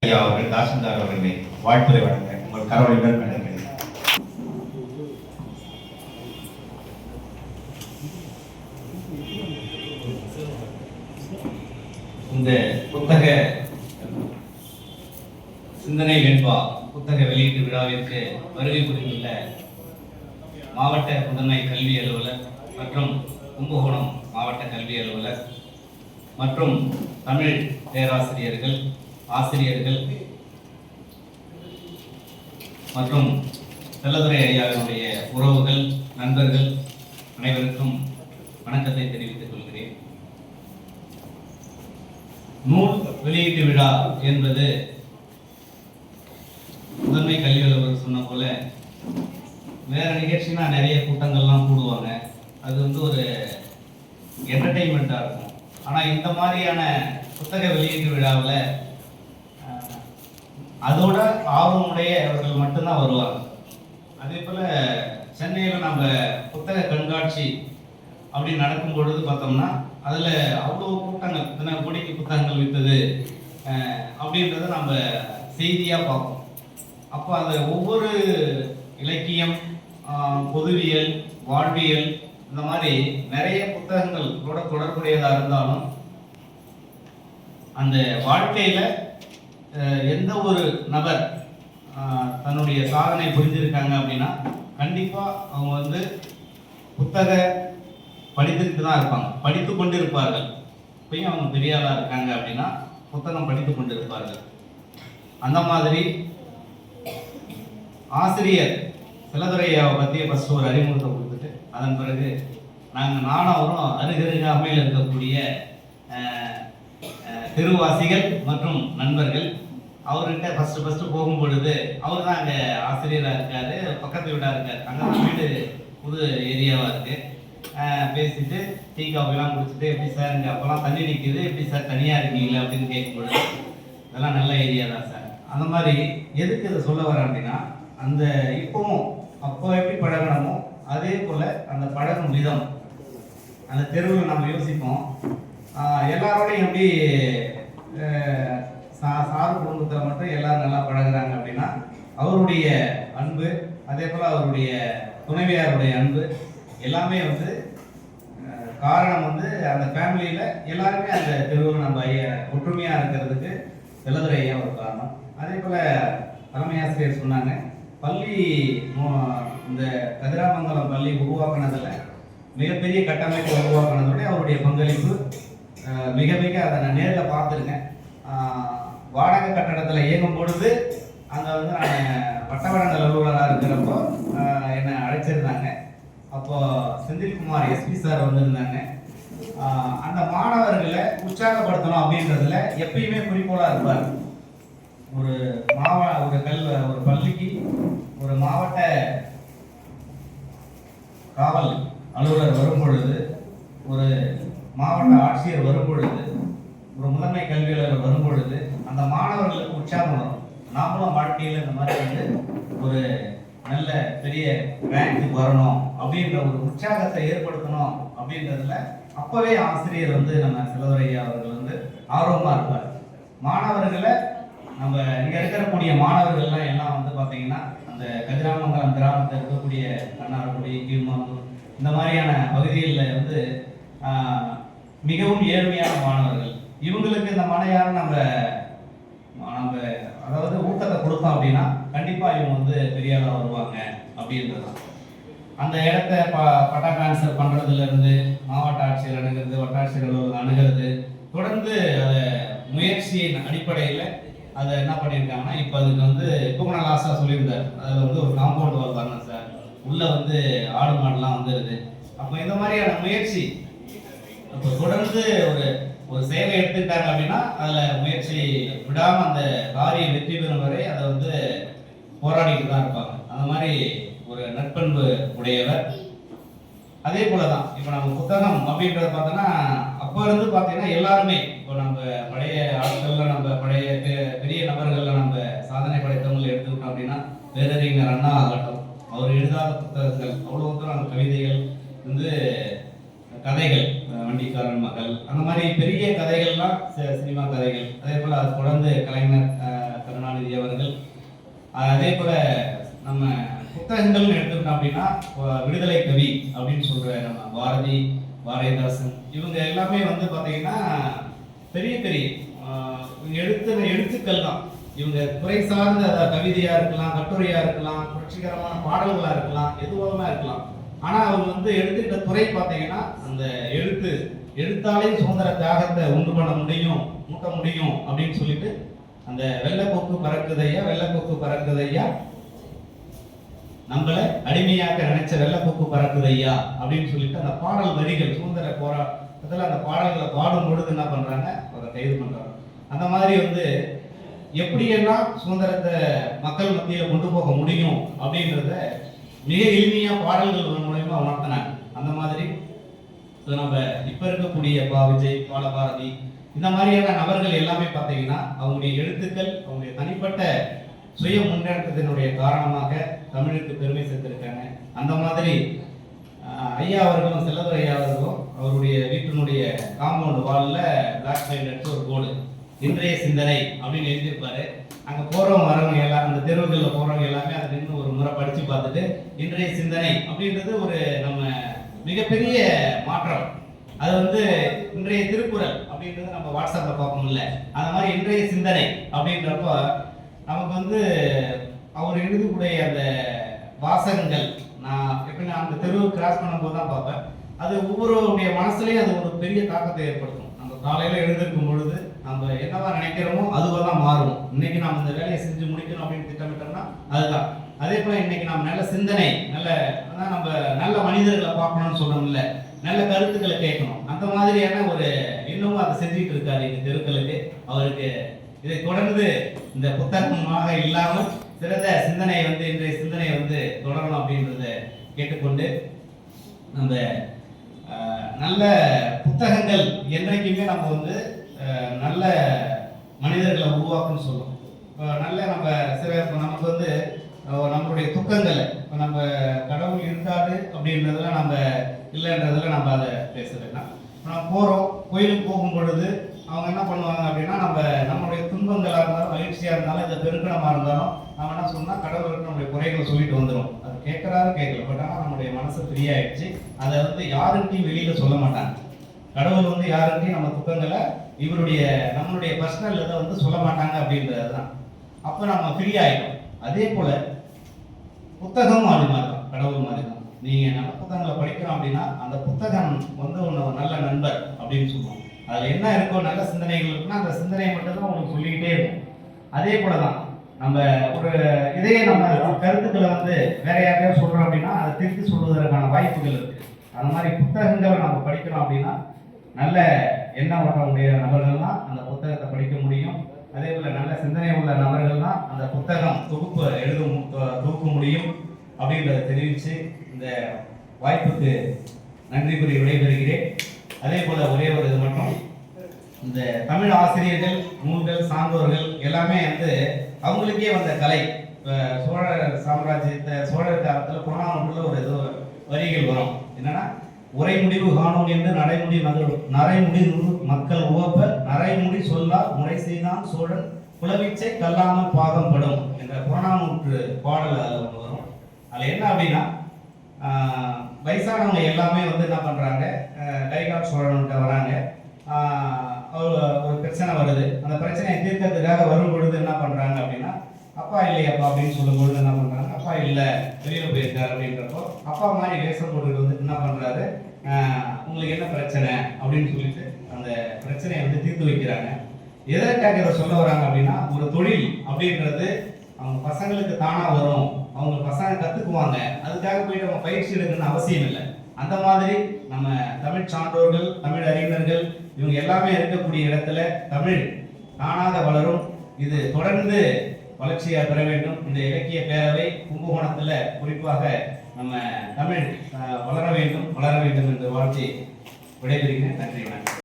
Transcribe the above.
ஐயா அவர்கள் தாசில்தார் அவர்களை வாழ்த்துறை வழங்க உங்கள் கரவழியுடன் நன்றி. இந்த புத்தக சிந்தனை வெண்பா புத்தக வெளியீட்டு விழாவிற்கு வருகை புரிந்துள்ள மாவட்ட முதன்மை கல்வி அலுவலர் மற்றும் கும்பகோணம் மாவட்ட கல்வி அலுவலர் மற்றும் தமிழ் பேராசிரியர்கள், ஆசிரியர்கள் மற்றும் செல்லதுரை ஐயாவினுடைய உறவுகள், நண்பர்கள் அனைவருக்கும் வணக்கத்தை தெரிவித்துக் கொள்கிறேன். நூல் வெளியீட்டு விழா என்பது முதன்மை கல்வி அலுவலர் சொன்ன போல வேற நிகழ்ச்சினா நிறைய கூட்டங்கள்லாம் கூடுவாங்க. அது ஒரு என்டர்டெயின்மெண்ட்டாக இருக்கும். ஆனால் இந்த மாதிரியான புத்தக வெளியீட்டு விழாவில் அதோட ஆர்வமுடையவர்கள் மட்டும்தான் வருவாங்க. அதே போல் சென்னையில் நம்ம புத்தக கண்காட்சி அப்படி நடக்கும் பொழுது பார்த்தோம்னா அதில் அவ்வளோ கூட்டங்கள், இத்தனை கோடிக்கு புத்தகங்கள் விற்றது அப்படின்றத நம்ம செய்தியாக பார்ப்போம். அப்போ அந்த ஒவ்வொரு இலக்கியம், பொதுவியல், வாழ்வியல் இந்த மாதிரி நிறைய புத்தகங்களோட தொடர்புடையதாக இருந்தாலும் அந்த வாழ்க்கையில் எந்த ஒரு நபர் தன்னுடைய சாதனை புரிஞ்சிருக்காங்க அப்படின்னா கண்டிப்பாக அவங்க புத்தக படித்துட்டு தான் இருப்பாங்க, படித்து கொண்டு இருப்பார்கள். இப்பயும் அவங்க பெரிய ஆளாக இருக்காங்க அப்படின்னா புத்தகம் படித்து கொண்டு இருப்பார்கள். அந்த மாதிரி ஆசிரியர் செல்லதுரையாவை பற்றி ஃபஸ்ட்டு ஒரு அறிமுகத்தை கொடுத்துட்டு அதன் பிறகு நானும் அவரும் அருகருகாமையில் இருக்கக்கூடிய தெருவாசிகள் மற்றும் நண்பர்கள். அவர்கிட்ட ஃபஸ்ட்டு போகும் பொழுது அவர் தான் அங்கே ஆசிரியராக இருக்கார், பக்கத்து வீடாக இருக்கார். அங்கே தான் வீடு புது ஏரியாவாக இருக்குது. பேசிட்டு டீ காஃபிலாம் குடிச்சிட்டு, எப்படி சார் இங்கே அப்போல்லாம் தண்ணி நிற்கிது, எப்படி சார் தனியாக இருக்கீங்களா அப்படின்னு கேட்கும்பொழுது இதெல்லாம் நல்ல ஏரியா தான் சார். அந்த மாதிரி எதுக்கு இதை சொல்ல வரேன் அப்படின்னா, அந்த இப்போவும் அப்போ எப்படி பழகணுமோ அதே போல் அந்த பழகும் விதம், அந்த தெருவில் நம்ம யோசிப்போம் எல்லாரோடையும் எப்படி சாரு குடும்பத்தில் மட்டும் எல்லாரும் நல்லா பழகுறாங்க அப்படின்னா அவருடைய அன்பு, அதே போல் அவருடைய துணைவியாருடைய அன்பு எல்லாமே காரணம் அந்த ஃபேமிலியில் எல்லாருமே அந்த தெருவில் நம்ம ஒற்றுமையாக இருக்கிறதுக்கு செல்லதுரை ஐயா ஒரு காரணம். அதே போல் தலைமை ஆசிரியர் சொன்னாங்க, பள்ளி இந்த கதிராமங்கலம் பள்ளி உருவாக்குனதில் மிகப்பெரிய கட்டமைப்பை உருவாக்குனதோட அவருடைய பங்களிப்பு மிக மிக அதை நான் நேரில் பார்த்துருக்கேன். வாடகை கட்டடத்தில் இயங்கும் பொழுது அங்கே நான் வட்டவடங்கள் அலுவலராக இருக்கிறப்போ என்னை அழைச்சிருந்தாங்க. அப்போது செந்தில்குமார் எஸ்பி சார் வந்திருந்தாங்க. அந்த மாணவர்களை உற்சாகப்படுத்தணும் அப்படின்றதுல எப்பயுமே குறிக்கோளாக இருப்பார். ஒரு பள்ளிக்கு ஒரு மாவட்ட காவல் அலுவலர் வரும் பொழுது, ஒரு மாவட்ட ஆட்சியர் வரும் பொழுது, ஒரு முதன்மை கல்வி அலுவலர் வரும் பொழுது அந்த மாணவர்களுக்கு உற்சாகம் வரும். நாமளும் வாழ்க்கையில் இந்த மாதிரி ஒரு நல்ல பெரிய ரேங்க்கு வரணும் அப்படின்ற ஒரு உற்சாகத்தை ஏற்படுத்தணும் அப்படின்றதுல அப்பவே ஆசிரியர் நம்ம செல்லதுரை ஐயா அவர்கள் ஆர்வமாக இருப்பார். மாணவர்களை நம்ம இங்கே இருக்கக்கூடிய மாணவர்கள்லாம் எல்லாம் பார்த்தீங்கன்னா அந்த கதிராமங்கலம் கிராமத்தில் இருக்கக்கூடிய கண்ணாரக்குடி, கீழ்மாந்தூர் இந்த மாதிரியான பகுதிகளில் மிகவும் ஏழ்மையான மாணவர்கள். இவங்களுக்கு இந்த மனையார நம்ம அதாவது ஊட்டத்தை கொடுத்தோம் அப்படின்னா கண்டிப்பாக இவங்க பெரிய ஆளாக வருவாங்க அப்படின்றது. அந்த இடத்த பட்டா டிரான்ஸ்ஃபர் பண்ணுறதுலேருந்து மாவட்ட ஆட்சியர் அணுகிறது, வட்டாட்சியர் அணுகிறது, தொடர்ந்து அதை முயற்சியின் அடிப்படையில் அதை என்ன பண்ணியிருக்காங்கன்னா இப்போ அதுக்கு இப்போ நான் லாஸ்ட்டாக சொல்லியிருந்தார், அதில் ஒரு காம்பவுண்ட் வால் வரணும் சார், உள்ளே ஆடு மாடெலாம் வந்துடுது. அப்போ இந்த மாதிரியான முயற்சி இப்போ தொடர்ந்து ஒரு சேவை எடுத்துக்கிட்டாங்க அப்படின்னா அதில் முயற்சி விடாமல் அந்த காரியம் வெற்றி பெறும் வரை அதை போராடிட்டு தான் இருப்பாங்க. அந்த மாதிரி ஒரு நற்பண்பு உடையவர். அதே போல தான் இப்போ நம்ம புத்தகம் அப்படின்றத பார்த்தோன்னா அப்போ பார்த்தீங்கன்னா எல்லாருமே இப்போ நம்ம பழைய ஆட்களில், நம்ம பழைய பெரிய நபர்களில் நம்ம சாதனை படைத்தவங்களை எடுத்துக்கிட்டோம் அப்படின்னா பேரறிஞர் அண்ணா ஆகட்டும், அவர் எழுதாத புத்தகங்கள் அவ்வளோ தூரம் கவிதைகள், கதைகள், வண்டிக்காரன் மகள், அந்த மாதிரி பெரிய கதைகள்லாம் சினிமா கதைகள். அதே போல் அது தொடர்ந்து கலைஞர் அப்படின்னா விடுதலை கவி அப்படின்னு சொல்ற நம்ம பாரதி, பாரதிதாசன் இவங்க எல்லாமே வந்து பார்த்தீங்கன்னா பெரிய பெரிய எழுத்துக்கள் தான். இவங்க துறை சார்ந்த கவிதையா இருக்கலாம், கட்டுரையா இருக்கலாம், புரட்சிகரமான பாடல்களா இருக்கலாம், எதுவாக இருக்கலாம். ஆனா அவங்க வந்து எடுத்துக்கிட்ட துறை பார்த்தீங்கன்னா அந்த எழுத்தாலே சுதந்திர தியாகத்தை உண்டு பண்ண முடியும், மூட்ட முடியும் அப்படின்னு சொல்லிட்டு அந்த வெள்ளப்போக்கு பறக்குதையா நம்மளை அடிமையாக்க நினைச்ச வெள்ளப்போக்கு பறக்குதையா அப்படின்னு சொல்லிட்டு அந்த பாடல் வரிகள் சுதந்திர போராட்டத்தில் அந்த பாடல்களை பாடும் பொழுது என்ன பண்றாங்க, அதை கைது பண்றாங்க. அந்த மாதிரி வந்து எப்படியெல்லாம் சுதந்திரத்தை மக்கள் மத்தியில் கொண்டு போக முடியும் அப்படின்றத மிக எளிமையா பாடல்கள் மூலமா உணர்த்தினாங்க. அந்த மாதிரி நம்ம இப்ப இருக்கக்கூடிய விஜய், பாலபாரதி இந்த மாதிரியான நபர்கள் எல்லாமே பார்த்தீங்கன்னா அவங்களுடைய எழுத்துக்கள், அவங்களுடைய தனிப்பட்ட சுய முன்னேற்றத்தினுடைய காரணமாக தமிழுக்கு பெருமை சேர்த்திருக்காங்க. அந்த மாதிரி ஐயா அவர்களும், செல்லதுரை ஐயா அவர்களும் அவருடைய வீட்டினுடைய காம்பவுண்ட் வால்ல பிளாக் பெயிண்ட் அடிச்சு ஒரு போர்டு இன்றைய சிந்தனை அப்படின்னு எழுதியிருப்பாரு. அங்க போறவங்க வரவங்க எல்லாரும், அந்த தெருவுகளில் போறவங்க எல்லாமே அதை நின்று ஒரு முறை படிச்சு பார்த்துட்டு இன்றைய சிந்தனை அப்படின்றது ஒரு நம்ம மிகப்பெரிய மாற்றம். அது வந்து இன்றைய திருக்குறள் அப்படின்றது நம்ம வாட்ஸ்அப்ல பார்ப்போம்ல, அந்த மாதிரி இன்றைய சிந்தனை அப்படின்றப்ப நமக்கு வந்து அவர் எழுதக்கூடிய அந்த வாசகங்கள் நான் எப்படின்னா அந்த தெருவு கிராஸ் பண்ணும்போது தான் பார்ப்பேன். அது ஒவ்வொருடைய மனசுலையும் அது ஒரு பெரிய தாக்கத்தை ஏற்படுத்தும். நம்ம காலையில எழுந்திருக்கும் பொழுது நம்ம என்னவா நினைக்கிறோமோ அதுவாக தான் மாறும். இன்னைக்கு நாம் இந்த வேலையை செஞ்சு முடிக்கணும் அப்படின்னு திட்டமிட்டோம்னா அதுதான். அதே போல இன்னைக்கு நாம் நல்ல சிந்தனை, நம்ம நல்ல மனிதர்களை பார்க்கணும்னு சொல்லணும்ல, நல்ல கருத்துக்களை கேட்கணும். அந்த மாதிரியான ஒரு இன்னமும் அதை செஞ்சுட்டு இருக்காரு இந்த தெருக்களுக்கு. அவருக்கு இதை தொடர்ந்து இந்த புத்தகமாக இல்லாமல் சிறந்த சிந்தனை வந்து இன்றைய சிந்தனை வந்து தொடரணும் அப்படின்றத கேட்டுக்கொண்டு, நம்ம நல்ல புத்தகங்கள் என்றைக்குமே நம்ம வந்து நல்ல மனிதர்களை உருவாக்குன்னு சொல்லுவோம். நல்ல நம்ம நமக்கு வந்து நம்மளுடைய துக்கங்களை, இப்போ நம்ம கடவுள் இருக்காது அப்படின்றதுல நம்ம இல்லைன்றதுல நம்ம அதை பேசுறதுனா, நம்ம போகிறோம் கோயிலுக்கு போகும் பொழுது அவங்க என்ன பண்ணுவாங்க அப்படின்னா நம்மளுடைய துன்பங்களாக இருந்தாலும் மகிழ்ச்சியாக இருந்தாலும் இந்த பெருக்கணமாக இருந்தாலும் நம்ம என்ன சொன்னால் கடவுளுக்கு நம்மளுடைய குறைகளை சொல்லிட்டு வந்துடும். அது கேட்குறாரு கேட்கல, பட் ஆனால் நம்மளுடைய மனசு ஃப்ரீயாயிடுச்சு. அதை வந்து யாருக்கிட்டையும் வெளியில் சொல்ல மாட்டாங்க. கடவுள் வந்து யாருக்கிட்டையும் நம்ம துக்கங்களை நம்மளுடைய பர்சனல் இதை வந்து சொல்ல மாட்டாங்க அப்படின்றது தான். அப்போ நம்ம ஃப்ரீ ஆகிடும். அதே போல் புத்தகம் அது மாதிரி தான், கடவுள் மாதிரி தான். நீங்கள் நல்ல புத்தகங்களை படிக்கிறோம் அப்படின்னா அந்த புத்தகம் வந்து ஒன்று நல்ல நண்பர் அப்படின்னு சொல்லுவோம். அதில் என்ன இருக்கோ நல்ல சிந்தனைகள் இருக்குன்னா அந்த சிந்தனையை மட்டும்தான் உங்களுக்கு சொல்லிக்கிட்டே இருக்கும். அதே போல தான் நம்ம ஒரு இதையே நம்ம கருத்துக்களை வந்து வேற யாரையாவது சொல்கிறோம் அப்படின்னா அதை திருத்தி சொல்வதற்கான வாய்ப்புகள் இருக்குது. அந்த மாதிரி புத்தகங்களை நம்ம படிக்கிறோம் அப்படின்னா நல்ல எண்ணம் ஓட்டக்கூடிய நபர்கள் தான் அந்த புத்தகத்தை படிக்க முடியும். அதே போல் நல்ல சிந்தனை உள்ள நபர்கள் தான் அந்த புத்தகம் தொகுக்க முடியும் அப்படின்றத தெரிவித்து இந்த வாய்ப்புக்கு நன்றி கூறி விடைபெறுகிறேன். அதே போல் ஒரே ஒரு இது மட்டும், இந்த தமிழ் ஆசிரியர்கள், நூல்கள், சான்றோர்கள் எல்லாமே வந்து அவங்களுக்கே வந்த கலை. சோழ சாம்ராஜ்யத்தை, சோழர் காலத்தில் புறநானூற்றுல ஒரு இது வரிகள் வரும். என்னன்னா, உரை முடிவு காணோன் என்று நரைமுடி மக்கள் உவப்ப நரைமுடி சொல்லால் முறை செய்தான் சோழன் புலவிச்சை கல்லாமல் பாகம் படும் என்ற புறநானூற்று பாடல் அதில் ஒன்று வரும். அதில் என்ன அப்படின்னா, வயசானவங்க எல்லாமே வந்து என்ன பண்ணுறாங்க, கைகால் சோழன்கிட்ட வராங்க. ஒரு பிரச்சனை வருது. அந்த பிரச்சனையை தீர்க்கறதுக்காக வரும் பொழுது என்ன பண்ணுறாங்க அப்படின்னா, அப்பா இல்லையப்பா அப்படின்னு சொல்லும் பொழுது என்ன பண்ணுறாங்க, அப்பா இல்லை வெளியில் போயிருக்காரு அப்படின்றப்போ அப்பா மாதிரி வேஷம் போட்டுட்டு வந்து என்ன பண்ணுறாரு, உங்களுக்கு என்ன பிரச்சனை அப்படின்னு சொல்லிட்டு அந்த பிரச்சனையை வந்து தீர்த்து வைக்கிறாங்க. எதற்காக இதை சொல்ல வராங்க அப்படின்னா, ஒரு தொழில் அப்படின்றது அவங்க பசங்களுக்கு தானாக வரும், அவங்க பசங்க கற்றுக்குவாங்க, அதுக்காக போயிட்டு அவங்க பயிற்சி எடுக்கணும்னு அவசியம் இல்லை. அந்த மாதிரி நம்ம தமிழ் சான்றோர்கள், தமிழ் அறிஞர்கள் இவங்க எல்லாமே இருக்கக்கூடிய இடத்துல தமிழ் தானாக வளரும். இது தொடர்ந்து வளர்ச்சியாக பெற வேண்டும். இந்த இலக்கிய பேரவை கும்பகோணத்தில் குறிப்பாக நம்ம தமிழ் வளர வேண்டும் என்று வாழ்த்தி விடைபெறுகிறேன். நன்றி, வணக்கம்.